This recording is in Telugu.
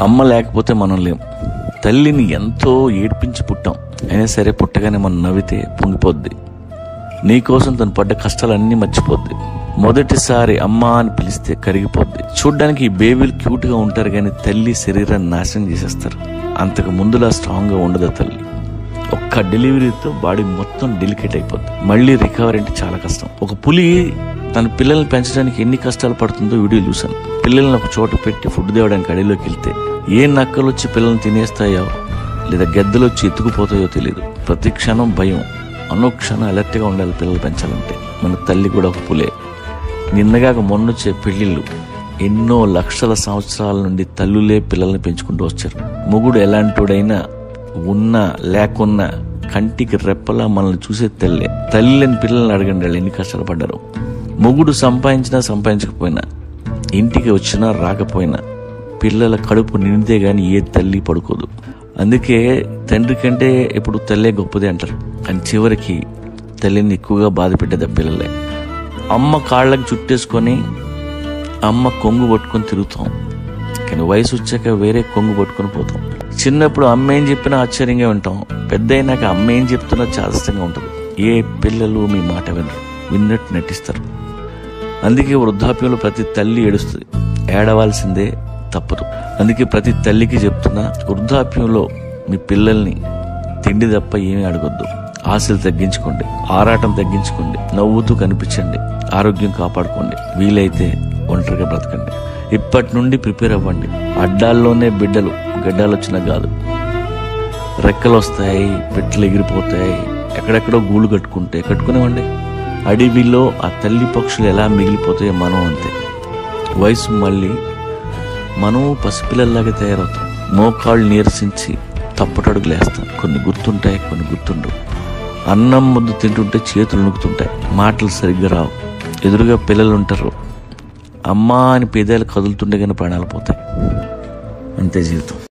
అమ్మ లేకపోతే మనం లేం. తల్లిని ఎంతో ఏడ్పించి పుట్టాం, అయినా సరే పుట్టగానే మనం నవ్వితే పొంగిపోద్ది. నీకోసం తను పడ్డ కష్టాలన్నీ మర్చిపోద్ది. మొదటిసారి అమ్మా అని పిలిస్తే కరిగిపోద్ది. చూడ్డానికి ఈ బేబీలు క్యూట్ గా ఉంటారు, కానీ తల్లి శరీరాన్ని నాశనం చేసేస్తారు. అంతకు ముందులా స్ట్రాంగ్ గా ఉండదు తల్లి. ఒక్క డెలివరీతో బాడీ మొత్తం డెలికేట్ అయిపోద్ది. మళ్ళీ రికవర్ అంటే చాలా కష్టం. ఒక పులి తన పిల్లల్ని పెంచడానికి ఎన్ని కష్టాలు పడుతుందో వీడియో చూశాను. పిల్లల్ని ఒక చోట పెట్టి ఫుడ్ తేవడానికి అడవిలోకి వెళ్తే ఏ నక్కలు వచ్చి పిల్లల్ని తినేస్తాయో లేదా గెద్దలు వచ్చి ఎత్తుకుపోతాయో తెలియదు. ప్రతి క్షణం భయం, అనుక్షణం అలర్ట్గా ఉండాలి పిల్లలు పెంచాలంటే. మన తల్లి కూడా ఒక పులే. నిన్నగాక మొన్నొచ్చే పెళ్లిళ్ళు ఎన్నో లక్షల సంవత్సరాల నుండి తల్లులే పిల్లల్ని పెంచుకుంటూ వచ్చారు. మొగుడు ఎలాంటోడైనా ఉన్నా లేకున్నా కంటికి రెప్పలా మనల్ని చూసే తల్లే. తల్లి లేని పిల్లల్ని అడగండి, వాళ్ళు ఎన్ని కష్టాలు పడ్డారు. మొగుడు సంపాదించినా సంపాదించకపోయినా, ఇంటికి వచ్చినా రాకపోయినా పిల్లల కడుపు నిండితే గాని ఏ తల్లి పడుకోదు. అందుకే తండ్రి కంటే ఇప్పుడు తల్లే గొప్పది అంటారు. కానీ చివరికి తల్లిని ఎక్కువగా బాధ పెట్టేది పిల్లలే. అమ్మ కాళ్ళకి చుట్టేసుకొని అమ్మ కొంగు పట్టుకొని తిరుగుతాం, కానీ వయసు వచ్చాక వేరే కొంగు పట్టుకొని పోతాం. చిన్నప్పుడు అమ్మ ఏం చెప్పినా ఆశ్చర్యంగా ఉంటాం, పెద్ద అయినాక అమ్మ ఏం చెప్తున్నా చాదస్తంగా ఉంటుంది. ఏ పిల్లలు మీ మాట వినరు, విన్నట్టు నటిస్తారు. అందుకే వృద్ధాప్యంలో ప్రతి తల్లి ఏడుస్తుంది, ఏడవాల్సిందే తప్పదు. అందుకే ప్రతి తల్లికి చెప్తున్నా, వృద్ధాప్యంలో మీ పిల్లల్ని తిండి తప్ప ఏమీ అడగొద్దు. ఆశలు తగ్గించుకోండి, ఆరాటం తగ్గించుకోండి, నవ్వుతూ కనిపించండి, ఆరోగ్యం కాపాడుకోండి, వీలైతే ఒంటరిగా బ్రతకండి. ఇప్పటి నుండి ప్రిపేర్ అవ్వండి. అడ్డాల్లోనే బిడ్డలు, గడ్డాలు వచ్చినా కాదు. రెక్కలు వస్తాయి, పెట్టలు ఎగిరిపోతాయి, ఎక్కడెక్కడో గూళ్ళు కట్టుకునేవ్వండి. అడవిలో ఆ తల్లి పక్షులు ఎలా మిగిలిపోతాయో మనం అంతే. వయసు మళ్ళీ మనం పసిపిల్లల్లాగా తయారవుతాం. మోకాళ్ళు నీరసించి తప్పటడుగులు వేస్తాం. కొన్ని గుర్తుంటాయి, కొన్ని గుర్తుండవు. అన్నం ముద్దు తింటుంటే చేతులు వణుకుతుంటాయి, మాటలు సరిగ్గా రావు. ఎదురుగా పిల్లలు ఉంటారు, అమ్మా అని పేదాలు కదులుతుండే కానీ ప్రాణాలు పోతాయి. అంతే జీవితం.